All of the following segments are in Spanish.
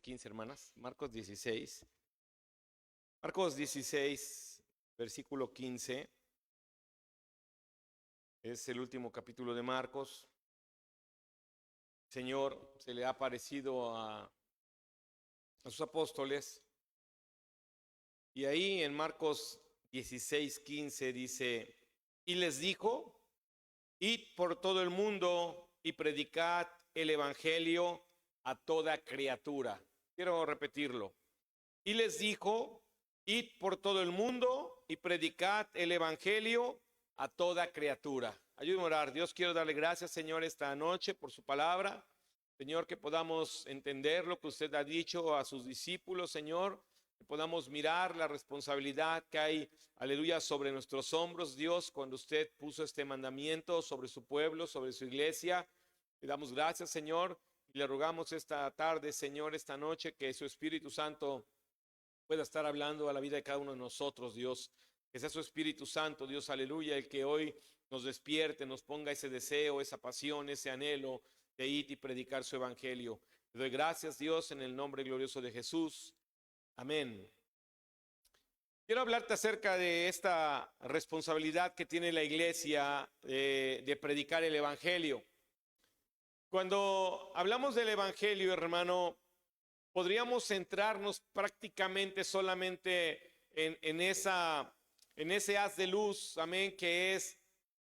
15, hermanas. Marcos 16. Marcos 16, versículo 15. Es el último capítulo de Marcos. El Señor se le ha aparecido a sus apóstoles. Y ahí en Marcos 16, 15 dice, y les dijo, id por todo el mundo y predicad el evangelio a toda criatura. Quiero repetirlo. Y les dijo, id por todo el mundo y predicad el evangelio a toda criatura. Ayúdame a orar. Dios, quiero darle gracias, Señor, esta noche por su palabra. Señor, que podamos entender lo que usted ha dicho a sus discípulos, Señor. Que podamos mirar la responsabilidad que hay, aleluya, sobre nuestros hombros, Dios, cuando usted puso este mandamiento sobre su pueblo, sobre su iglesia. Le damos gracias, Señor, y le rogamos esta tarde, Señor, esta noche, que su Espíritu Santo pueda estar hablando a la vida de cada uno de nosotros, Dios. Que sea su Espíritu Santo, Dios, aleluya, el que hoy nos despierte, nos ponga ese deseo, esa pasión, ese anhelo de ir y predicar su evangelio. Te doy gracias, Dios, en el nombre glorioso de Jesús. Amén. Quiero hablarte acerca de esta responsabilidad que tiene la iglesia de predicar el evangelio. Cuando hablamos del evangelio, hermano, podríamos centrarnos prácticamente solamente en ese haz de luz, amén, que es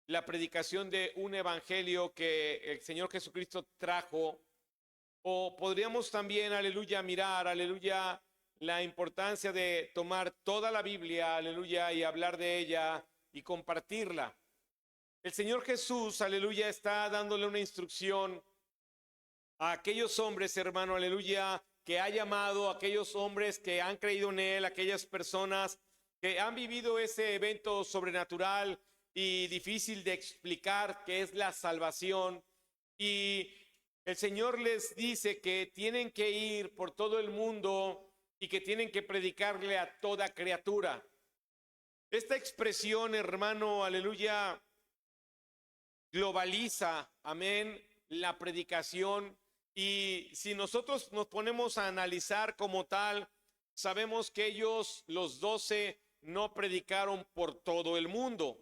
la predicación de un evangelio que el Señor Jesucristo trajo. O podríamos también, aleluya, mirar, aleluya, la importancia de tomar toda la Biblia, aleluya, y hablar de ella y compartirla. El Señor Jesús, aleluya, está dándole una instrucción a aquellos hombres, hermano, aleluya, que ha llamado, a aquellos hombres que han creído en Él, aquellas personas que han vivido ese evento sobrenatural y difícil de explicar, que es la salvación. Y el Señor les dice que tienen que ir por todo el mundo y que tienen que predicarle a toda criatura. Esta expresión, hermano, aleluya, globaliza, amén, la predicación. Y si nosotros nos ponemos a analizar como tal, sabemos que ellos, los 12, no predicaron por todo el mundo.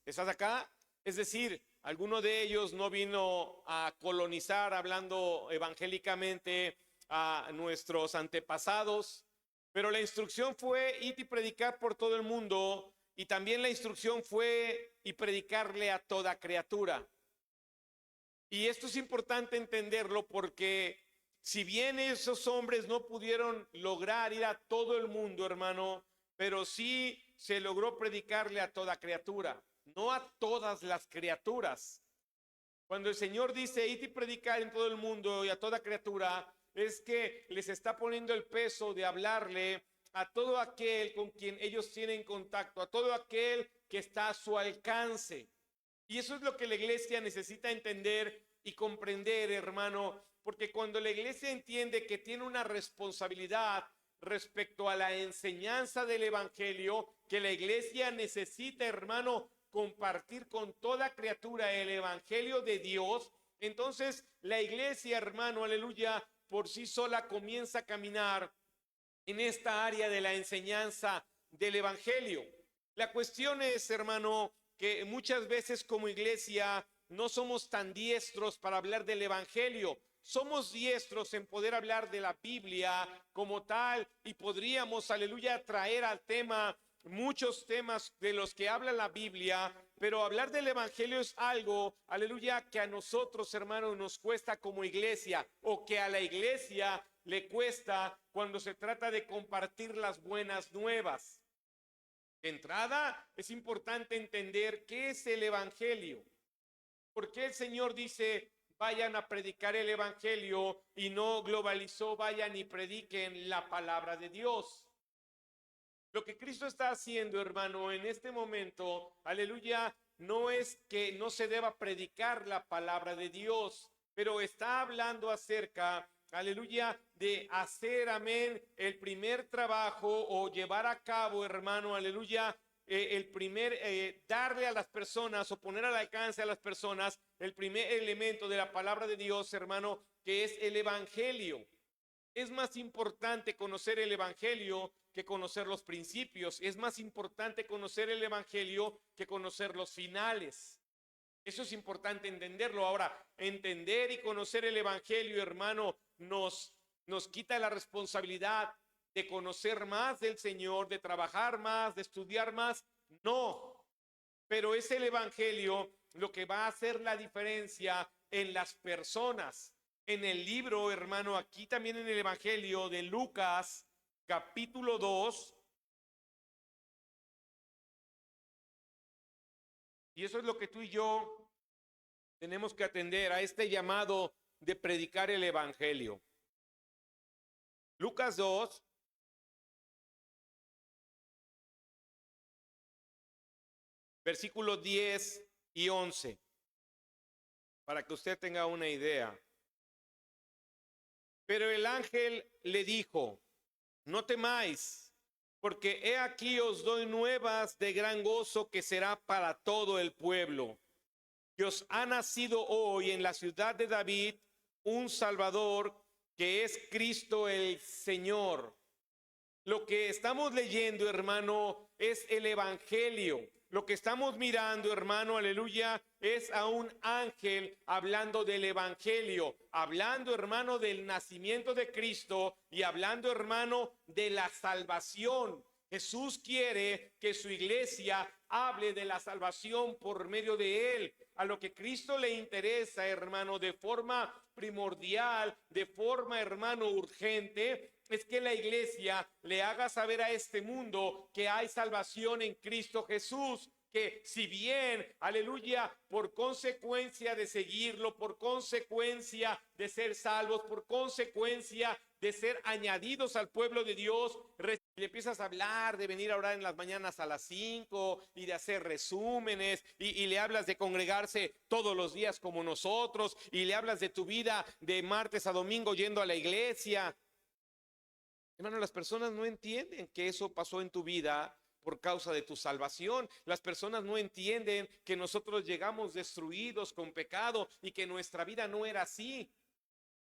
¿Estás acá? Es decir, alguno de ellos no vino a colonizar, hablando evangélicamente, a nuestros antepasados, pero la instrucción fue ir y predicar por todo el mundo, y también la instrucción fue y predicarle a toda criatura. Y esto es importante entenderlo porque si bien esos hombres no pudieron lograr ir a todo el mundo, hermano, pero sí se logró predicarle a toda criatura, no a todas las criaturas. Cuando el Señor dice id y predicar en todo el mundo y a toda criatura, es que les está poniendo el peso de hablarle a todo aquel con quien ellos tienen contacto, a todo aquel que está a su alcance. Y eso es lo que la iglesia necesita entender y comprender, hermano, porque cuando la iglesia entiende que tiene una responsabilidad respecto a la enseñanza del evangelio, que la iglesia necesita, hermano, compartir con toda criatura el evangelio de Dios, entonces la iglesia, hermano, aleluya, por sí sola comienza a caminar en esta área de la enseñanza del evangelio. La cuestión es, hermano, que muchas veces como iglesia no somos tan diestros para hablar del evangelio. Somos diestros en poder hablar de la Biblia como tal y podríamos, aleluya, traer al tema muchos temas de los que habla la Biblia, pero hablar del evangelio es algo, aleluya, que a nosotros, hermanos, nos cuesta como iglesia, o que a la iglesia le cuesta cuando se trata de compartir las buenas nuevas. De entrada, es importante entender qué es el evangelio. ¿Por qué el Señor dice vayan a predicar el evangelio y no globalizó vayan y prediquen la palabra de Dios? Lo que Cristo está haciendo, hermano, en este momento, aleluya, no es que no se deba predicar la palabra de Dios, pero está hablando acerca, aleluya, de hacer, amén, el primer trabajo o llevar a cabo, hermano, aleluya, el primer, darle a las personas o poner al alcance a las personas el primer elemento de la palabra de Dios, hermano, que es el evangelio. Es más importante conocer el evangelio que conocer los principios. Es más importante conocer el evangelio que conocer los finales. Eso es importante entenderlo. Ahora, entender y conocer el evangelio, hermano, nos quita la responsabilidad de conocer más del Señor, de trabajar más, de estudiar más. No, pero es el evangelio lo que va a hacer la diferencia en las personas. En el libro, hermano, aquí también en el evangelio de Lucas, capítulo 2, y eso es lo que tú y yo tenemos que atender a este llamado de predicar el evangelio. Lucas 2, versículos 10 y 11, para que usted tenga una idea. Pero el ángel le dijo: no temáis, porque he aquí os doy nuevas de gran gozo que será para todo el pueblo. Que os ha nacido hoy en la ciudad de David un Salvador, que es Cristo el Señor. Lo que estamos leyendo, hermano, es el evangelio. Lo que estamos mirando, hermano, aleluya, es a un ángel hablando del evangelio, hablando, hermano, del nacimiento de Cristo y hablando, hermano, de la salvación. Jesús quiere que su iglesia hable de la salvación por medio de él. A lo que Cristo le interesa, hermano, de forma primordial, de forma, hermano, urgente, es que la iglesia le haga saber a este mundo que hay salvación en Cristo Jesús. Que si bien, aleluya, por consecuencia de seguirlo, por consecuencia de ser salvos, por consecuencia de ser añadidos al pueblo de Dios, le empiezas a hablar de venir a orar en las mañanas a las 5 y de hacer resúmenes y le hablas de congregarse todos los días como nosotros y le hablas de tu vida de martes a domingo yendo a la iglesia. Hermano, las personas no entienden que eso pasó en tu vida por causa de tu salvación. Las personas no entienden que nosotros llegamos destruidos con pecado y que nuestra vida no era así.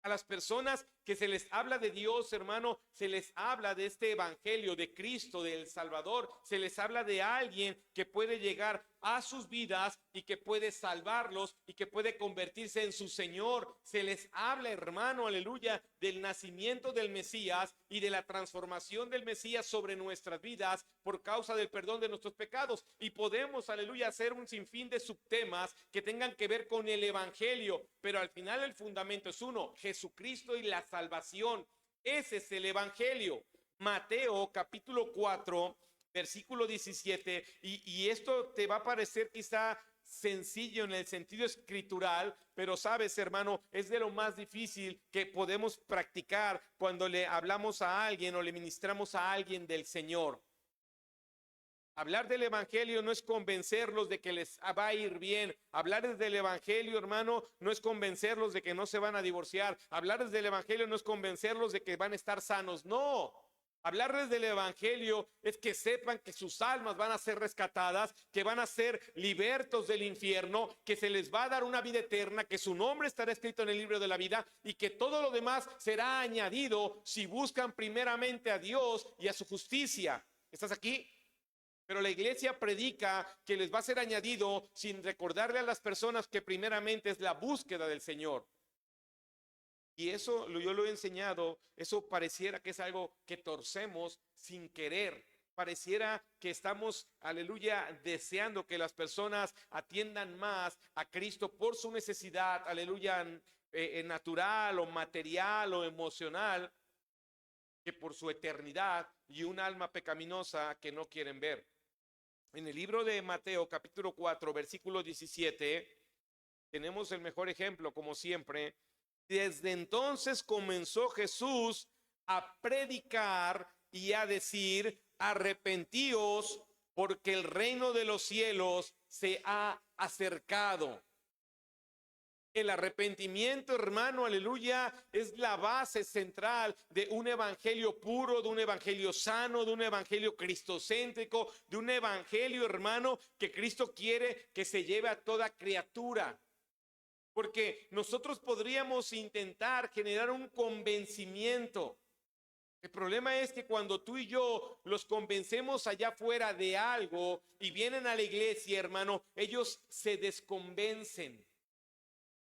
A las personas que se les habla de Dios, hermano, se les habla de este evangelio de Cristo, del Salvador, se les habla de alguien que puede llegar a sus vidas y que puede salvarlos y que puede convertirse en su Señor. Se les habla, hermano, aleluya, del nacimiento del Mesías y de la transformación del Mesías sobre nuestras vidas por causa del perdón de nuestros pecados. Y podemos, aleluya, hacer un sinfín de subtemas que tengan que ver con el evangelio, pero al final el fundamento es uno: Jesucristo y la salvación. Ese es el evangelio. Mateo capítulo 4 versículo 17, y esto te va a parecer quizá sencillo en el sentido escritural, pero sabes, hermano, es de lo más difícil que podemos practicar cuando le hablamos a alguien o le ministramos a alguien del Señor. Hablar del evangelio no es convencerlos de que les va a ir bien. Hablar del evangelio, hermano, no es convencerlos de que no se van a divorciar. Hablar del evangelio no es convencerlos de que van a estar sanos. No. Hablarles del evangelio es que sepan que sus almas van a ser rescatadas, que van a ser libertos del infierno, que se les va a dar una vida eterna, que su nombre estará escrito en el libro de la vida y que todo lo demás será añadido si buscan primeramente a Dios y a su justicia. ¿Estás aquí? Pero la iglesia predica que les va a ser añadido sin recordarle a las personas que primeramente es la búsqueda del Señor. Y eso yo lo he enseñado, eso pareciera que es algo que torcemos sin querer. Pareciera que estamos, aleluya, deseando que las personas atiendan más a Cristo por su necesidad, aleluya, natural o material o emocional, que por su eternidad y un alma pecaminosa que no quieren ver. En el libro de Mateo, capítulo 4, versículo 17, tenemos el mejor ejemplo, como siempre. Desde entonces comenzó Jesús a predicar y a decir: arrepentíos, porque el reino de los cielos se ha acercado. El arrepentimiento, hermano, aleluya, es la base central de un evangelio puro, de un evangelio sano, de un evangelio cristocéntrico, de un evangelio, hermano, que Cristo quiere que se lleve a toda criatura. porque nosotros podríamos intentar generar un convencimiento. El problema es que cuando tú y yo los convencemos allá afuera de algo y vienen a la iglesia, hermano, ellos se desconvencen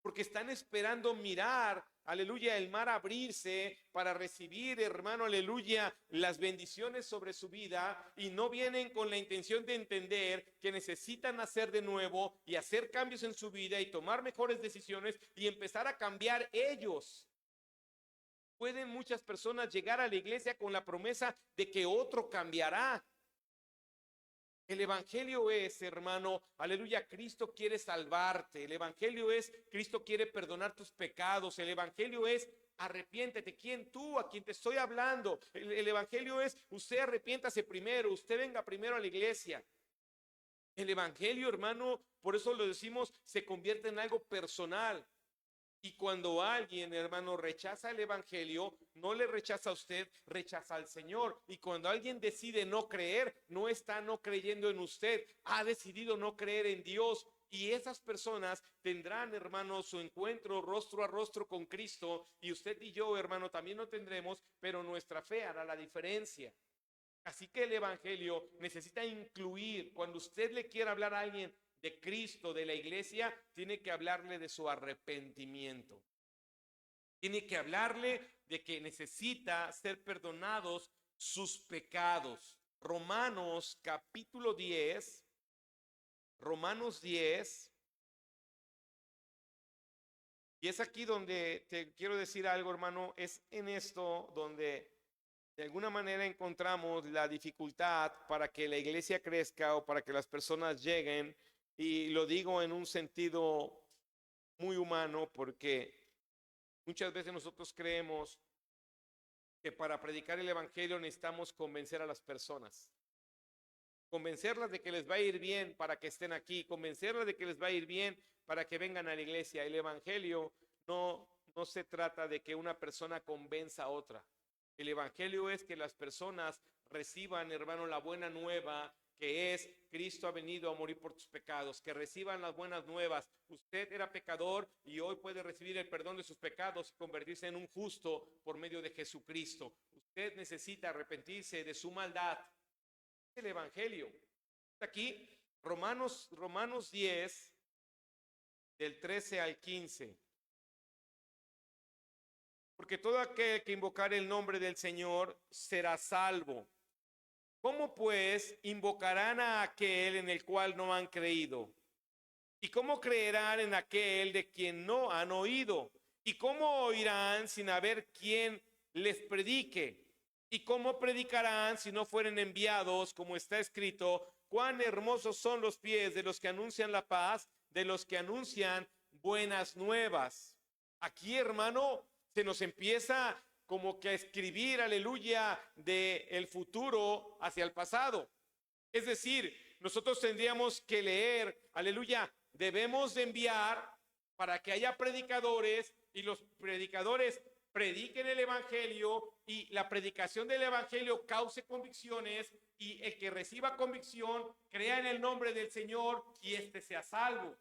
porque están esperando mirar, aleluya, el mar abrirse para recibir, hermano, aleluya, las bendiciones sobre su vida, y no vienen con la intención de entender que necesitan nacer de nuevo y hacer cambios en su vida y tomar mejores decisiones y empezar a cambiar ellos. Pueden muchas personas llegar a la iglesia con la promesa de que otro cambiará. El evangelio es, hermano, aleluya, Cristo quiere salvarte. El evangelio es, Cristo quiere perdonar tus pecados. El evangelio es, arrepiéntete. ¿Quién tú? A quien te estoy hablando. El evangelio es, usted arrepiéntase primero, usted venga primero a la iglesia. El evangelio, hermano, por eso lo decimos, se convierte en algo personal. Y cuando alguien, hermano, rechaza el evangelio, no le rechaza a usted, rechaza al Señor. Y cuando alguien decide no creer, no está no creyendo en usted, ha decidido no creer en Dios. Y esas personas tendrán, hermano, su encuentro rostro a rostro con Cristo. Y usted y yo, hermano, también lo tendremos, pero nuestra fe hará la diferencia. Así que el evangelio necesita incluir, cuando usted le quiera hablar a alguien de Cristo, de la iglesia, tiene que hablarle de su arrepentimiento. Tiene que hablarle de que necesita ser perdonados sus pecados. Romanos capítulo 10, Romanos 10. Y es aquí donde te quiero decir algo, hermano, es en esto donde de alguna manera encontramos la dificultad para que la iglesia crezca o para que las personas lleguen. Y lo digo en un sentido muy humano porque muchas veces nosotros creemos que para predicar el evangelio necesitamos convencer a las personas. Convencerlas de que les va a ir bien para que estén aquí, convencerlas de que les va a ir bien para que vengan a la iglesia. El evangelio no se trata de que una persona convenza a otra. El evangelio es que las personas reciban, hermano, la buena nueva, que es Cristo ha venido a morir por tus pecados, que reciban las buenas nuevas. Usted era pecador y hoy puede recibir el perdón de sus pecados y convertirse en un justo por medio de Jesucristo. Usted necesita arrepentirse de su maldad. El evangelio. Aquí, Romanos 10, del 13 al 15. Porque todo aquel que invocar el nombre del Señor será salvo. ¿Cómo pues invocarán a aquel en el cual no han creído? ¿Y cómo creerán en aquel de quien no han oído? ¿Y cómo oirán sin haber quien les predique? ¿Y cómo predicarán si no fueren enviados? Como está escrito, cuán hermosos son los pies de los que anuncian la paz, de los que anuncian buenas nuevas. Aquí, hermano, se nos empieza como que a escribir, aleluya, del futuro hacia el pasado. Es decir, nosotros tendríamos que leer, aleluya, debemos de enviar para que haya predicadores y los predicadores prediquen el evangelio y la predicación del evangelio cause convicciones y el que reciba convicción crea en el nombre del Señor y éste sea salvo.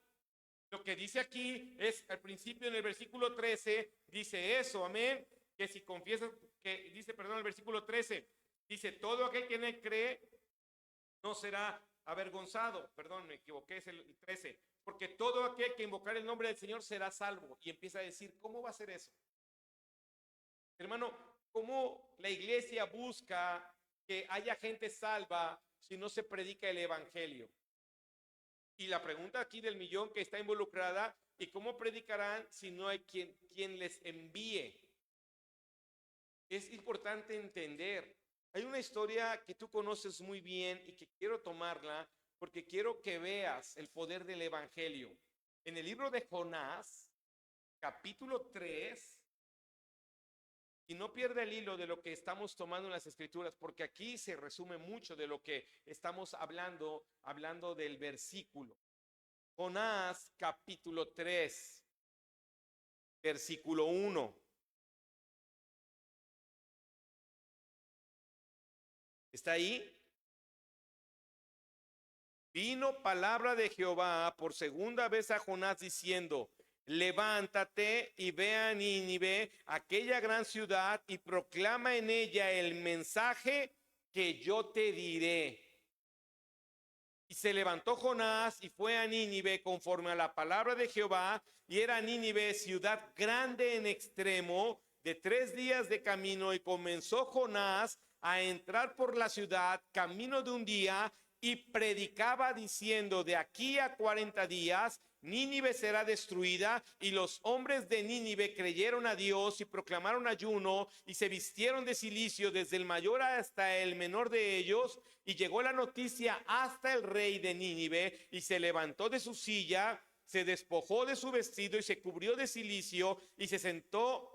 Lo que dice aquí es al principio en el versículo 13, dice eso, amén, que si confiesas, que dice, perdón, el versículo 13, dice, todo aquel que en él cree no será avergonzado, perdón, me equivoqué, es el 13, porque todo aquel que invocar el nombre del Señor será salvo. Y empieza a decir, ¿cómo va a ser eso? Hermano, ¿cómo la iglesia busca que haya gente salva si no se predica el evangelio? Y la pregunta aquí del millón que está involucrada, ¿y cómo predicarán si no hay quien les envíe? Es importante entender. Hay una historia que tú conoces muy bien y que quiero tomarla porque quiero que veas el poder del evangelio. En el libro de Jonás, capítulo 3, y no pierda el hilo de lo que estamos tomando en las escrituras, porque aquí se resume mucho de lo que estamos hablando del versículo. Jonás capítulo 3, versículo 1. ¿Está ahí? Vino palabra de Jehová por segunda vez a Jonás diciendo, levántate y ve a Nínive, aquella gran ciudad, y proclama en ella el mensaje que yo te diré. Y se levantó Jonás y fue a Nínive conforme a la palabra de Jehová, y era Nínive ciudad grande en extremo, de 3 días de camino, y comenzó Jonás a entrar por la ciudad camino de un día, y predicaba diciendo: de aquí a 40 días Nínive será destruida. Y los hombres de Nínive creyeron a Dios y proclamaron ayuno, y se vistieron de cilicio desde el mayor hasta el menor de ellos. Y llegó la noticia hasta el rey de Nínive, y se levantó de su silla, se despojó de su vestido y se cubrió de cilicio, y se sentó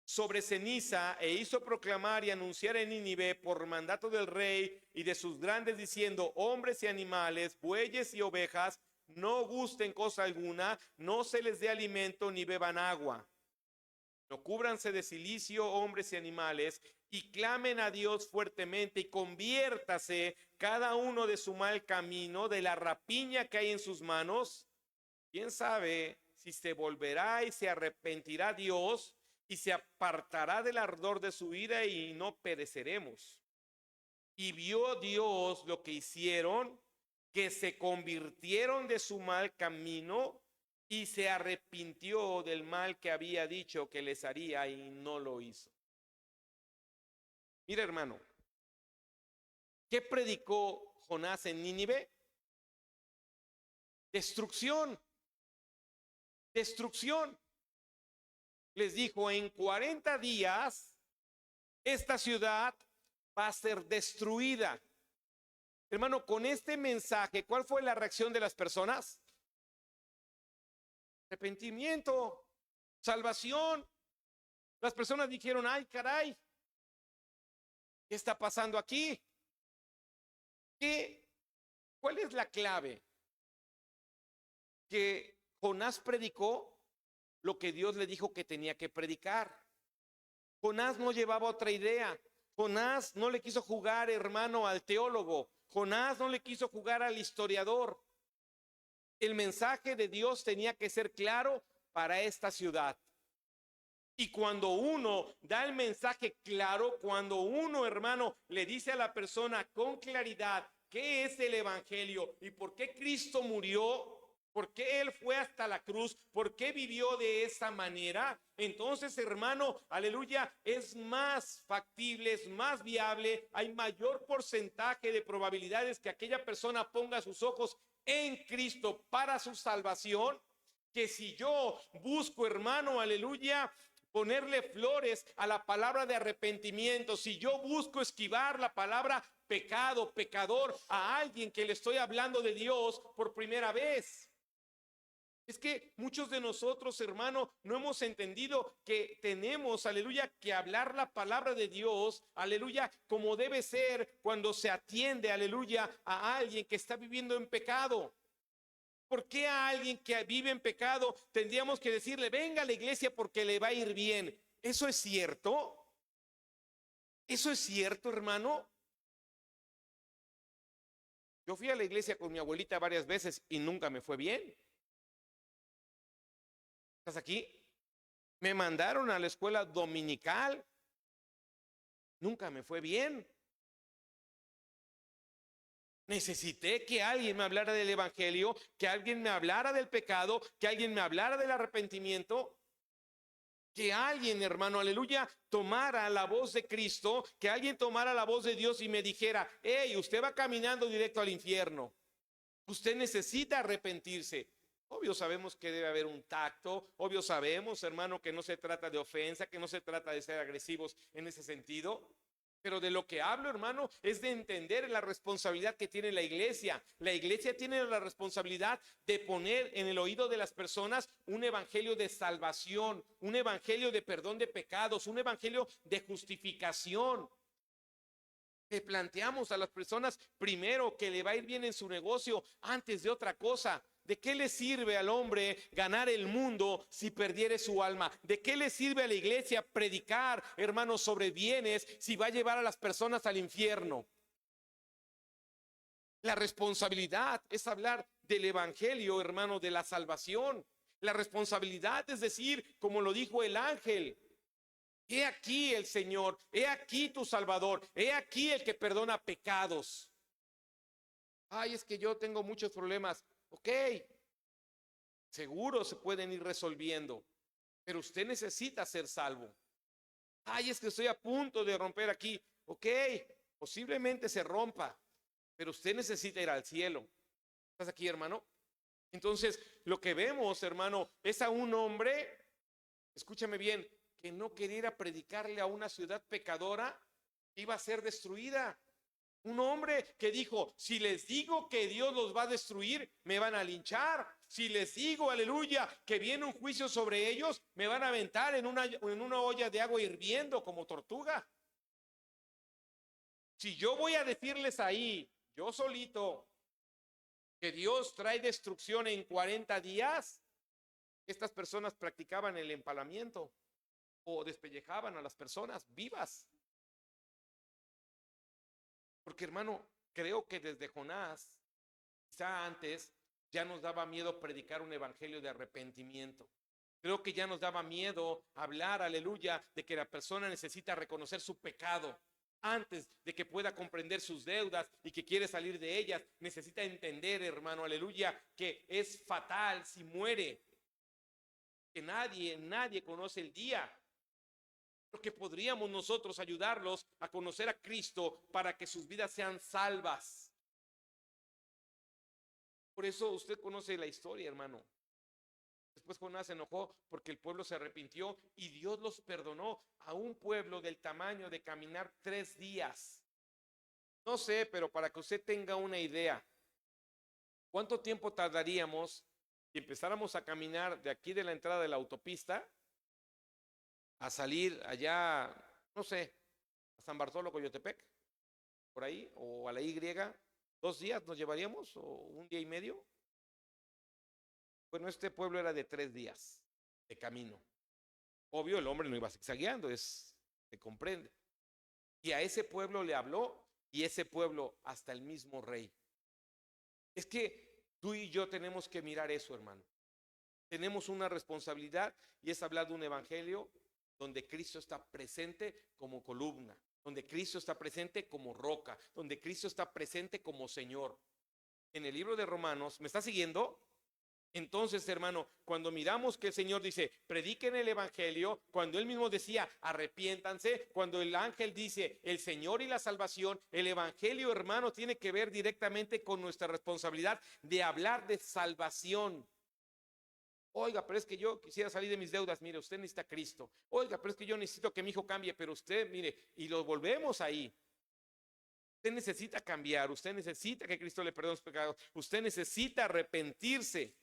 sobre ceniza, e hizo proclamar y anunciar en Nínive por mandato del rey y de sus grandes, diciendo: hombres y animales, bueyes y ovejas, no gusten cosa alguna, no se les dé alimento ni beban agua. No cúbranse de cilicio hombres y animales, y clamen a Dios fuertemente, y conviértase cada uno de su mal camino, de la rapiña que hay en sus manos. ¿Quién sabe si se volverá y se arrepentirá Dios y se apartará del ardor de su ira, y no pereceremos? Y vio Dios lo que hicieron, que se convirtieron de su mal camino, y se arrepintió del mal que había dicho que les haría, y no lo hizo. Mira, hermano, ¿qué predicó Jonás en Nínive? Destrucción, destrucción. Les dijo: en 40 días esta ciudad va a ser destruida. Hermano, con este mensaje, ¿cuál fue la reacción de las personas? Arrepentimiento, salvación. Las personas dijeron: ay, caray, ¿qué está pasando aquí? ¿Cuál es la clave? Que Jonás predicó lo que Dios le dijo que tenía que predicar. Jonás no llevaba otra idea. Jonás no le quiso jugar, hermano, al teólogo. Jonás no le quiso jugar al historiador. El mensaje de Dios tenía que ser claro para esta ciudad. Y cuando uno da el mensaje claro, cuando uno, hermano, le dice a la persona con claridad qué es el evangelio y por qué Cristo murió, por qué Él fue hasta la cruz, por qué vivió de esa manera, entonces, hermano, aleluya, es más factible, es más viable, hay mayor porcentaje de probabilidades que aquella persona ponga sus ojos en Cristo para su salvación, que si yo busco, hermano, aleluya, ponerle flores a la palabra de arrepentimiento, si yo busco esquivar la palabra pecado, pecador, a alguien que le estoy hablando de Dios por primera vez. Es que muchos de nosotros, hermano, no hemos entendido que tenemos, aleluya, que hablar la palabra de Dios, aleluya, como debe ser cuando se atiende, aleluya, a alguien que está viviendo en pecado. ¿Por qué a alguien que vive en pecado tendríamos que decirle: venga a la iglesia porque le va a ir bien? ¿Eso es cierto? ¿Eso es cierto, hermano? Yo fui a la iglesia con mi abuelita varias veces y nunca me fue bien. ¿Estás aquí? Me mandaron a la escuela dominical. Nunca me fue bien. Necesité que alguien me hablara del evangelio, que alguien me hablara del pecado, que alguien me hablara del arrepentimiento, que alguien, hermano, aleluya, tomara la voz de Cristo, que alguien tomara la voz de Dios y me dijera: hey, usted va caminando directo al infierno, usted necesita arrepentirse. Obvio sabemos que debe haber un tacto, obvio sabemos, hermano, que no se trata de ofensa, que no se trata de ser agresivos en ese sentido. Pero de lo que hablo, hermano, es de entender la responsabilidad que tiene la iglesia. La iglesia tiene la responsabilidad de poner en el oído de las personas un evangelio de salvación, un evangelio de perdón de pecados, un evangelio de justificación. Le planteamos a las personas primero que le va a ir bien en su negocio antes de otra cosa. ¿De qué le sirve al hombre ganar el mundo si perdiere su alma? ¿De qué le sirve a la iglesia predicar, hermanos, sobre bienes si va a llevar a las personas al infierno? La responsabilidad es hablar del evangelio, hermano, de la salvación. La responsabilidad es decir, como lo dijo el ángel: he aquí el Señor, he aquí tu Salvador, he aquí el que perdona pecados. Ay, es que yo tengo muchos problemas. Ok, seguro se pueden ir resolviendo, pero usted necesita ser salvo. Ay, es que estoy a punto de romper aquí. Ok, posiblemente se rompa, pero usted necesita ir al cielo. ¿Estás aquí, hermano? Entonces, lo que vemos, hermano, es a un hombre, escúchame bien, que no quería ir a predicarle a una ciudad pecadora que iba a ser destruida. Un hombre que dijo: si les digo que Dios los va a destruir, me van a linchar. Si les digo, aleluya, que viene un juicio sobre ellos, me van a aventar en una olla de agua hirviendo como tortuga. Si yo voy a decirles ahí, yo solito, que Dios trae destrucción en 40 días, estas personas practicaban el empalamiento o despellejaban a las personas vivas. Porque, hermano, creo que desde Jonás, quizá antes, ya nos daba miedo predicar un evangelio de arrepentimiento. Creo que ya nos daba miedo hablar, aleluya, de que la persona necesita reconocer su pecado antes de que pueda comprender sus deudas y que quiere salir de ellas. Necesita entender, hermano, aleluya, que es fatal si muere, que nadie conoce el día. Porque podríamos nosotros ayudarlos a conocer a Cristo para que sus vidas sean salvas. Por eso usted conoce la historia, hermano. Después Jonás se enojó porque el pueblo se arrepintió y Dios los perdonó, a un pueblo del tamaño de caminar 3 días. No sé, pero para que usted tenga una idea, ¿cuánto tiempo tardaríamos si empezáramos a caminar de aquí de la entrada de la autopista a salir allá, no sé, a San Bartolo, Coyotepec, por ahí, o a la Y? 2 días nos llevaríamos, o 1 día y medio. Bueno, este pueblo era de 3 días de camino. Obvio, el hombre no iba zigzagueando, se comprende. Y a ese pueblo le habló, y ese pueblo hasta el mismo rey. Es que tú y yo tenemos que mirar eso, hermano. Tenemos una responsabilidad, y es hablar de un evangelio donde Cristo está presente como columna, donde Cristo está presente como roca, donde Cristo está presente como Señor. En el libro de Romanos, ¿me está siguiendo? Entonces, hermano, cuando miramos que el Señor dice: prediquen el evangelio, cuando Él mismo decía: arrepiéntanse, cuando el ángel dice: el Señor y la salvación, el evangelio, hermano, tiene que ver directamente con nuestra responsabilidad de hablar de salvación. Oiga, pero es que yo quisiera salir de mis deudas. Mire, usted necesita a Cristo. Oiga, pero es que yo necesito que mi hijo cambie. Pero usted, mire, y lo volvemos ahí. Usted necesita cambiar. Usted necesita que Cristo le perdone los pecados. Usted necesita arrepentirse.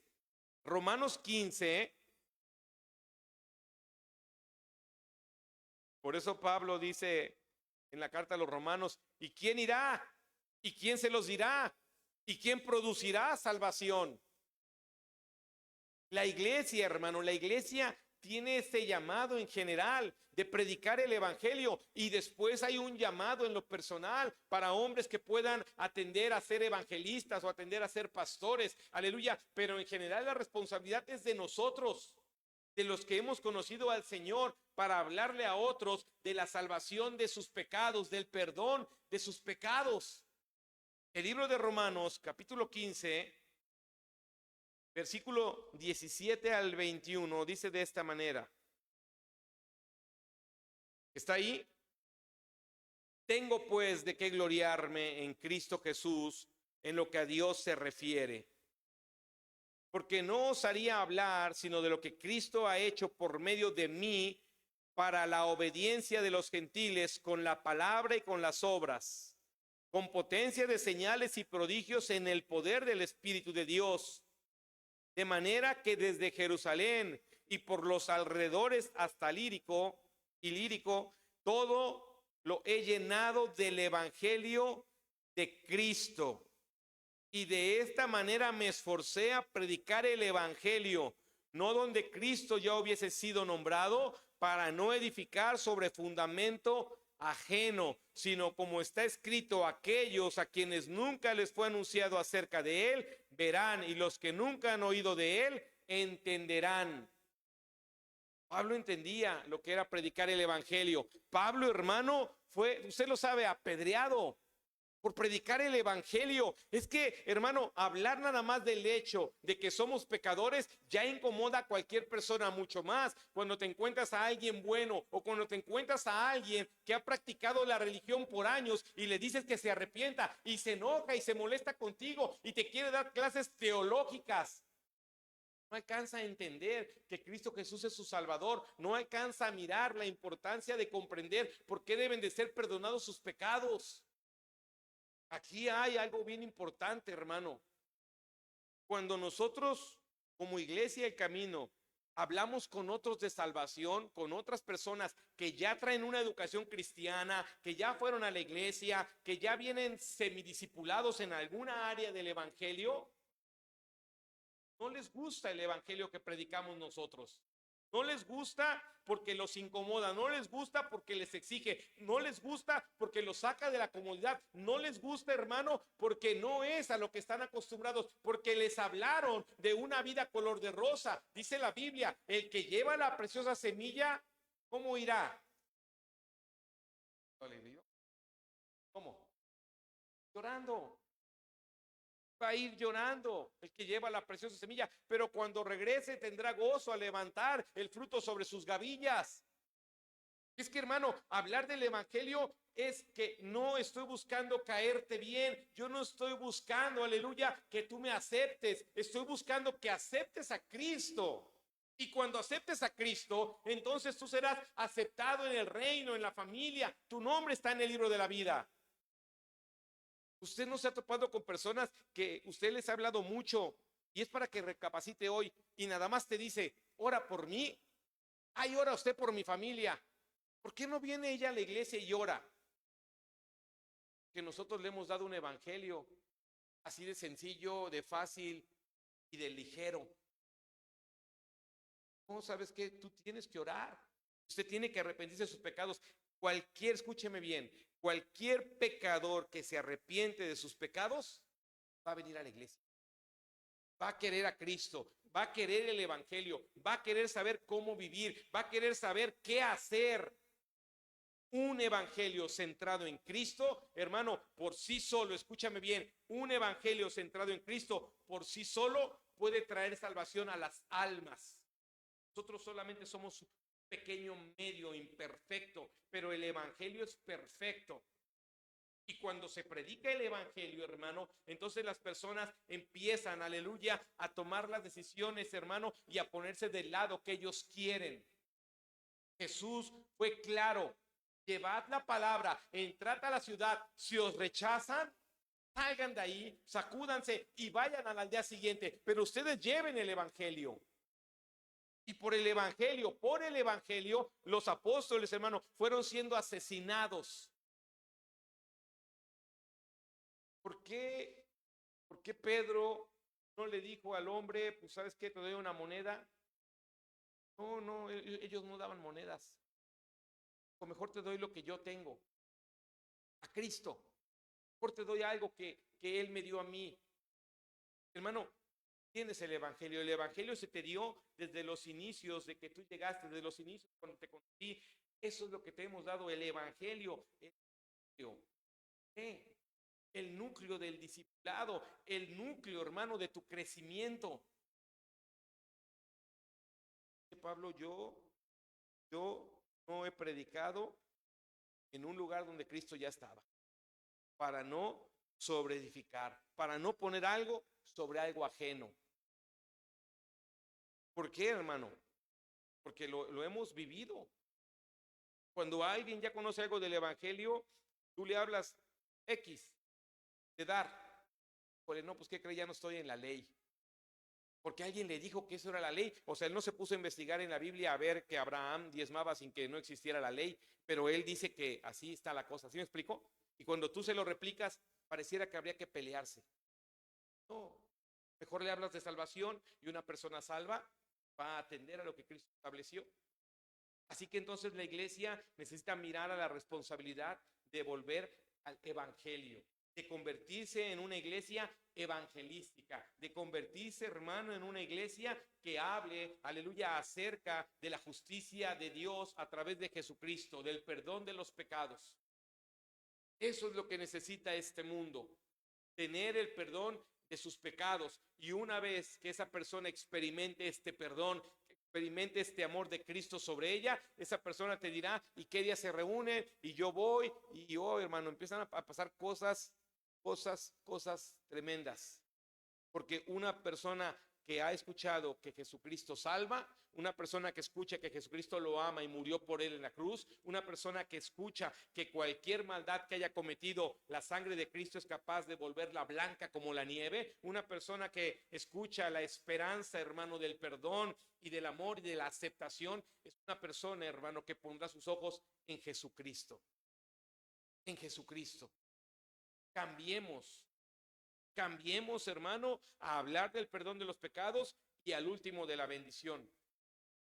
Romanos 15. Por eso Pablo dice en la carta a los romanos: ¿y quién irá? ¿Y quién se los dirá? ¿Y quién producirá salvación? La iglesia, hermano, la iglesia tiene ese llamado en general de predicar el evangelio, y después hay un llamado en lo personal para hombres que puedan atender a ser evangelistas o atender a ser pastores, aleluya. Pero en general la responsabilidad es de nosotros, de los que hemos conocido al Señor, para hablarle a otros de la salvación de sus pecados, del perdón de sus pecados. El libro de Romanos, capítulo 15, versículo 17 al 21, dice de esta manera. ¿Está ahí? Tengo pues de qué gloriarme en Cristo Jesús en lo que a Dios se refiere. Porque no osaría hablar sino de lo que Cristo ha hecho por medio de mí para la obediencia de los gentiles, con la palabra y con las obras, con potencia de señales y prodigios en el poder del Espíritu de Dios. De manera que desde Jerusalén y por los alrededores hasta Ilírico, todo lo he llenado del evangelio de Cristo. Y de esta manera me esforcé a predicar el evangelio, no donde Cristo ya hubiese sido nombrado, para no edificar sobre fundamento ajeno, sino como está escrito: aquellos a quienes nunca les fue anunciado acerca de él verán, y los que nunca han oído de él entenderán. Pablo entendía lo que era predicar el evangelio. Pablo, hermano, fue, usted lo sabe, apedreado por predicar el evangelio. Es que, hermano, hablar nada más del hecho de que somos pecadores ya incomoda a cualquier persona mucho más. Cuando te encuentras a alguien bueno o cuando te encuentras a alguien que ha practicado la religión por años y le dices que se arrepienta y se enoja y se molesta contigo y te quiere dar clases teológicas. No alcanza a entender que Cristo Jesús es su Salvador. No alcanza a mirar la importancia de comprender por qué deben de ser perdonados sus pecados. Aquí hay algo bien importante, hermano. Cuando nosotros, como Iglesia El Camino, hablamos con otros de salvación, con otras personas que ya traen una educación cristiana, que ya fueron a la iglesia, que ya vienen semidiscipulados en alguna área del evangelio, no les gusta el evangelio que predicamos nosotros. No les gusta porque los incomoda, no les gusta porque les exige, no les gusta porque los saca de la comodidad, no les gusta, hermano, porque no es a lo que están acostumbrados, porque les hablaron de una vida color de rosa. Dice la Biblia, el que lleva la preciosa semilla, ¿cómo irá? ¿Cómo? Llorando. Va a ir llorando el que lleva la preciosa semilla, pero cuando regrese tendrá gozo al levantar el fruto sobre sus gavillas. Es que, hermano, hablar del evangelio es que no estoy buscando caerte bien, yo no estoy buscando, aleluya, que tú me aceptes, estoy buscando que aceptes a Cristo. Y cuando aceptes a Cristo, entonces tú serás aceptado en el reino, en la familia, tu nombre está en el libro de la vida. Usted no se ha topado con personas que usted les ha hablado mucho y es para que recapacite hoy y nada más te dice, ora por mí, ay, ora usted por mi familia. ¿Por qué no viene ella a la iglesia y ora? Que nosotros le hemos dado un evangelio así de sencillo, de fácil y de ligero. No, ¿sabes qué? Tú tienes que orar. Usted tiene que arrepentirse de sus pecados. Escúcheme bien, cualquier pecador que se arrepiente de sus pecados va a venir a la iglesia. Va a querer a Cristo, va a querer el evangelio, va a querer saber cómo vivir, va a querer saber qué hacer. Un evangelio centrado en Cristo, hermano, por sí solo, escúchame bien, un evangelio centrado en Cristo por sí solo puede traer salvación a las almas. Nosotros solamente somos un pequeño medio imperfecto, pero el evangelio es perfecto. Y cuando se predica el evangelio, hermano, entonces las personas empiezan, aleluya, a tomar las decisiones, hermano, y a ponerse del lado que ellos quieren. Jesús fue claro: llevad la palabra, entrad a la ciudad, si os rechazan, salgan de ahí, sacúdanse y vayan a la aldea siguiente, pero ustedes lleven el evangelio. Y por el evangelio, los apóstoles, hermano, fueron siendo asesinados. ¿Por qué Pedro no le dijo al hombre, pues sabes qué, te doy una moneda? No, ellos no daban monedas. O mejor te doy lo que yo tengo, a Cristo. Mejor te doy algo que Él me dio a mí. Hermano, tienes el evangelio. El evangelio se te dio desde los inicios de que tú llegaste, desde los inicios cuando te conocí. Eso es lo que te hemos dado, el evangelio. El núcleo del discipulado, el núcleo, hermano, de tu crecimiento. Pablo, yo no he predicado en un lugar donde Cristo ya estaba, para no sobreedificar, para no poner algo sobre algo ajeno. ¿Por qué, hermano? Porque lo hemos vivido. Cuando alguien ya conoce algo del evangelio, tú le hablas X de dar. Pues no, pues ¿qué cree? Ya no estoy en la ley. Porque alguien le dijo que eso era la ley. O sea, él no se puso a investigar en la Biblia a ver que Abraham diezmaba sin que no existiera la ley, pero él dice que así está la cosa. ¿Sí me explico? Y cuando tú se lo replicas, pareciera que habría que pelearse. No, mejor le hablas de salvación y una persona salva va a atender a lo que Cristo estableció. Así que entonces la iglesia necesita mirar a la responsabilidad de volver al evangelio. de convertirse en una iglesia evangelística, de convertirse, hermano, en una iglesia que hable, aleluya, acerca de la justicia de Dios a través de Jesucristo, del perdón de los pecados. Eso es lo que necesita este mundo, tener el perdón de sus pecados. Y una vez que esa persona experimente este perdón, experimente este amor de Cristo sobre ella, esa persona te dirá, ¿y qué día se reúne? Y yo voy, y yo, hermano, empiezan a pasar cosas tremendas. Porque una persona que ha escuchado que Jesucristo salva, una persona que escucha que Jesucristo lo ama y murió por él en la cruz, una persona que escucha que cualquier maldad que haya cometido, la sangre de Cristo es capaz de volverla blanca como la nieve, una persona que escucha la esperanza, hermano, del perdón y del amor y de la aceptación, es una persona, hermano, que pondrá sus ojos en Jesucristo. En Jesucristo. Cambiemos, hermano, a hablar del perdón de los pecados y al último de la bendición.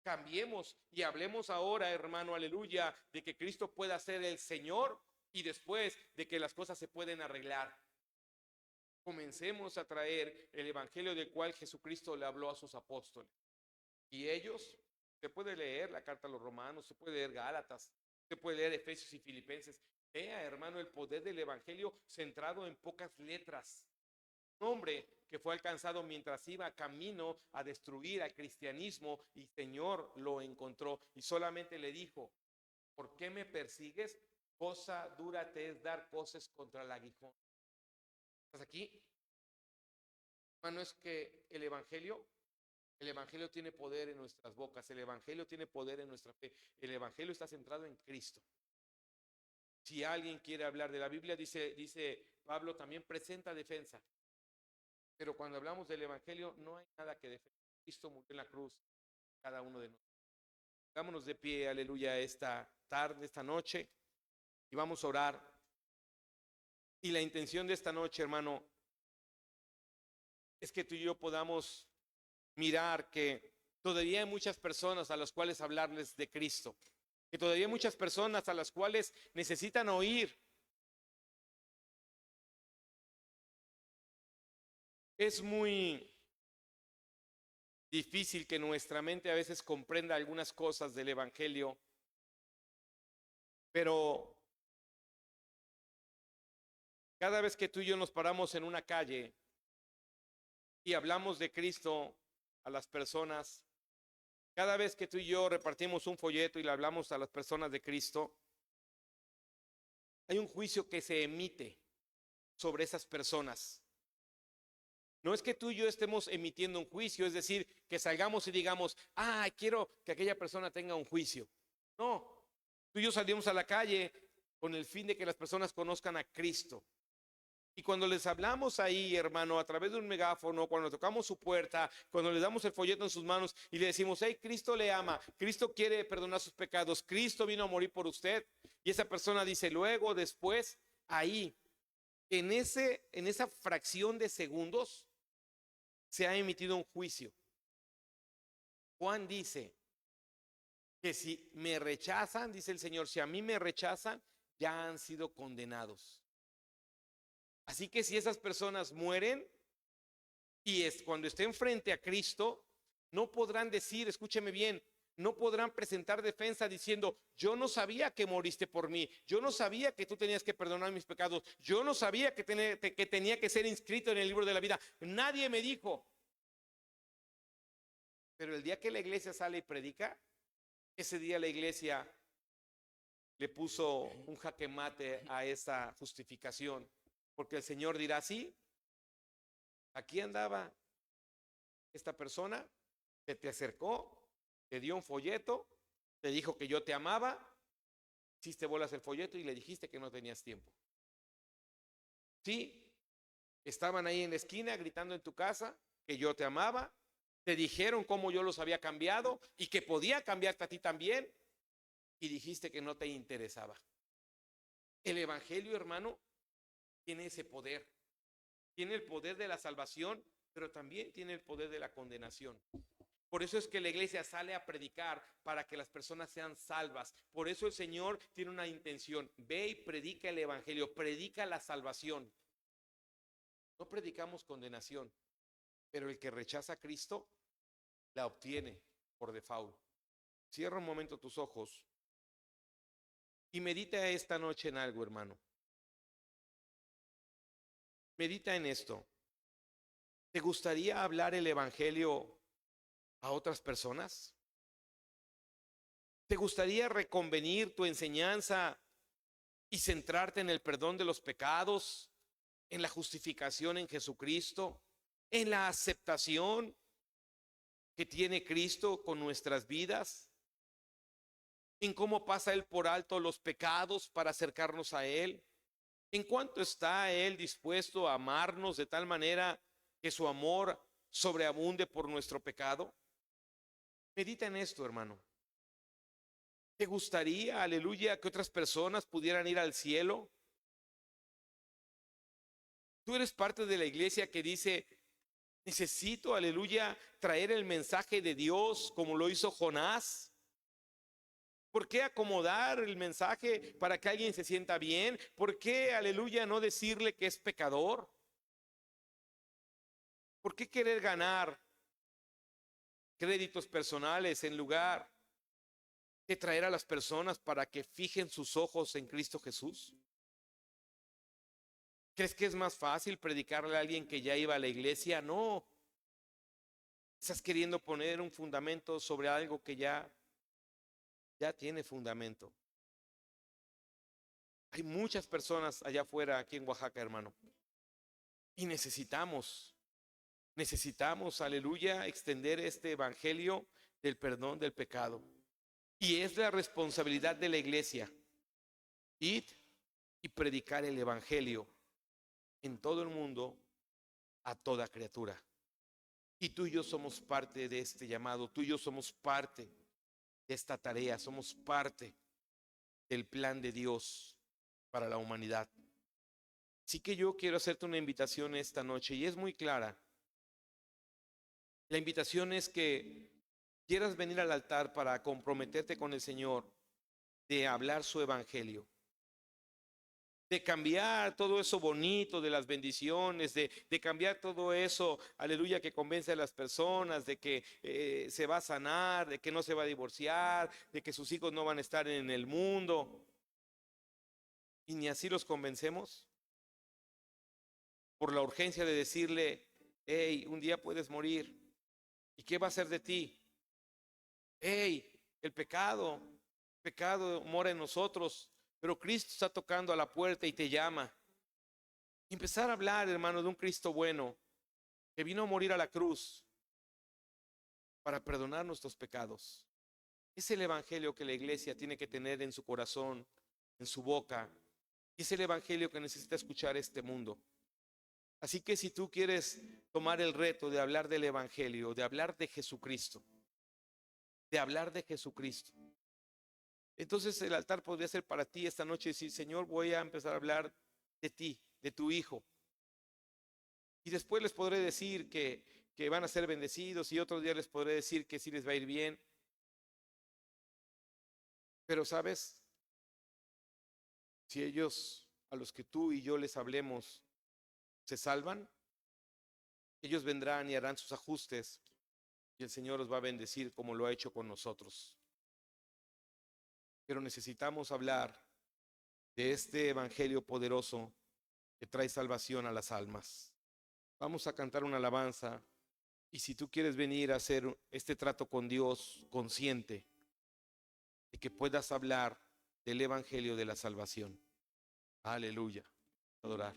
Cambiemos y hablemos ahora, hermano, aleluya, de que Cristo pueda ser el Señor y después de que las cosas se pueden arreglar. Comencemos a traer el evangelio del cual Jesucristo le habló a sus apóstoles. Y ellos, se puede leer la carta a los Romanos, se puede leer Gálatas, se puede leer Efesios y Filipenses. Vea, hermano, el poder del evangelio centrado en pocas letras. Un hombre que fue alcanzado mientras iba camino a destruir al cristianismo y Señor lo encontró y solamente le dijo, ¿por qué me persigues? Cosa dura te es dar coces contra el aguijón. ¿Estás aquí? Hermano, es que el evangelio tiene poder en nuestras bocas, el evangelio tiene poder en nuestra fe, el evangelio está centrado en Cristo. Si alguien quiere hablar de la Biblia, dice Pablo, también presenta defensa. Pero cuando hablamos del evangelio, no hay nada que defender. Cristo murió en la cruz, cada uno de nosotros. Hagámonos de pie, aleluya, esta tarde, esta noche, y vamos a orar. Y la intención de esta noche, hermano, es que tú y yo podamos mirar que todavía hay muchas personas a las cuales hablarles de Cristo, que todavía hay muchas personas a las cuales necesitan oír. Es muy difícil que nuestra mente a veces comprenda algunas cosas del evangelio, pero cada vez que tú y yo nos paramos en una calle y hablamos de Cristo a las personas, cada vez que tú y yo repartimos un folleto y le hablamos a las personas de Cristo, hay un juicio que se emite sobre esas personas. No es que tú y yo estemos emitiendo un juicio, es decir, que salgamos y digamos, quiero que aquella persona tenga un juicio. No, tú y yo salimos a la calle con el fin de que las personas conozcan a Cristo. Y cuando les hablamos ahí, hermano, a través de un megáfono, cuando tocamos su puerta, cuando le damos el folleto en sus manos y le decimos, hey, Cristo le ama, Cristo quiere perdonar sus pecados, Cristo vino a morir por usted. Y esa persona dice, luego, después, ahí, en esa fracción de segundos, se ha emitido un juicio. Juan dice que si me rechazan, dice el Señor, si a mí me rechazan, ya han sido condenados. Así que si esas personas mueren y cuando estén frente a Cristo, no podrán decir, escúcheme bien, no podrán presentar defensa diciendo, yo no sabía que moriste por mí, yo no sabía que tú tenías que perdonar mis pecados, yo no sabía que tenía que ser inscrito en el libro de la vida, nadie me dijo. Pero el día que la iglesia sale y predica, ese día la iglesia le puso un jaque mate a esa justificación. Porque el Señor dirá, sí, aquí andaba esta persona que te acercó, te dio un folleto, te dijo que yo te amaba, hiciste bolas el folleto y le dijiste que no tenías tiempo. Sí, estaban ahí en la esquina gritando en tu casa que yo te amaba, te dijeron cómo yo los había cambiado y que podía cambiarte a ti también y dijiste que no te interesaba. El evangelio, hermano, tiene ese poder. Tiene el poder de la salvación, pero también tiene el poder de la condenación. Por eso es que la iglesia sale a predicar para que las personas sean salvas. Por eso el Señor tiene una intención. Ve y predica el evangelio, predica la salvación. No predicamos condenación, pero el que rechaza a Cristo la obtiene por default. Cierra un momento tus ojos y medita esta noche en algo, hermano. Medita en esto. ¿Te gustaría hablar el evangelio a otras personas? ¿Te gustaría reconvenir tu enseñanza y centrarte en el perdón de los pecados, en la justificación en Jesucristo, en la aceptación que tiene Cristo con nuestras vidas, en cómo pasa Él por alto los pecados para acercarnos a Él, en cuánto está Él dispuesto a amarnos de tal manera que su amor sobreabunde por nuestro pecado? Medita en esto, hermano. ¿Te gustaría, aleluya, que otras personas pudieran ir al cielo? Tú eres parte de la iglesia que dice: necesito, aleluya, traer el mensaje de Dios como lo hizo Jonás. ¿Por qué acomodar el mensaje para que alguien se sienta bien? ¿Por qué, aleluya, no decirle que es pecador? ¿Por qué querer ganar créditos personales en lugar de traer a las personas para que fijen sus ojos en Cristo Jesús? ¿Crees que es más fácil predicarle a alguien que ya iba a la iglesia? No. Estás queriendo poner un fundamento sobre algo que ya tiene fundamento. Hay muchas personas allá afuera, aquí en Oaxaca, hermano. Y necesitamos, aleluya, extender este evangelio del perdón del pecado. Y es la responsabilidad de la iglesia. Ir y predicar el evangelio en todo el mundo a toda criatura. Y tú y yo somos parte de este llamado. Tú y yo somos parte de esta tarea. Somos parte del plan de Dios para la humanidad. Así que yo quiero hacerte una invitación esta noche y es muy clara. La invitación es que quieras venir al altar para comprometerte con el Señor, de hablar su evangelio, de cambiar todo eso bonito de las bendiciones, de cambiar todo eso, aleluya, que convence a las personas de que se va a sanar, de que no se va a divorciar, de que sus hijos no van a estar en el mundo. Y ni así los convencemos por la urgencia de decirle: hey, un día puedes morir. ¿Y qué va a hacer de ti? Hey, el pecado mora en nosotros, pero Cristo está tocando a la puerta y te llama. Y empezar a hablar, hermano, de un Cristo bueno que vino a morir a la cruz para perdonar nuestros pecados. Es el evangelio que la iglesia tiene que tener en su corazón, en su boca. Y es el evangelio que necesita escuchar este mundo. Así que si tú quieres tomar el reto de hablar del evangelio, de hablar de Jesucristo, entonces el altar podría ser para ti esta noche. Decir: Señor, voy a empezar a hablar de ti, de tu hijo. Y después les podré decir que van a ser bendecidos, y otros días les podré decir que sí les va a ir bien. Pero sabes, si ellos, a los que tú y yo les hablemos, se salvan, ellos vendrán y harán sus ajustes, y el Señor los va a bendecir como lo ha hecho con nosotros. Pero necesitamos hablar de este evangelio poderoso que trae salvación a las almas. Vamos a cantar una alabanza, y si tú quieres venir a hacer este trato con Dios consciente de que puedas hablar del evangelio de la salvación. Aleluya. Adorar.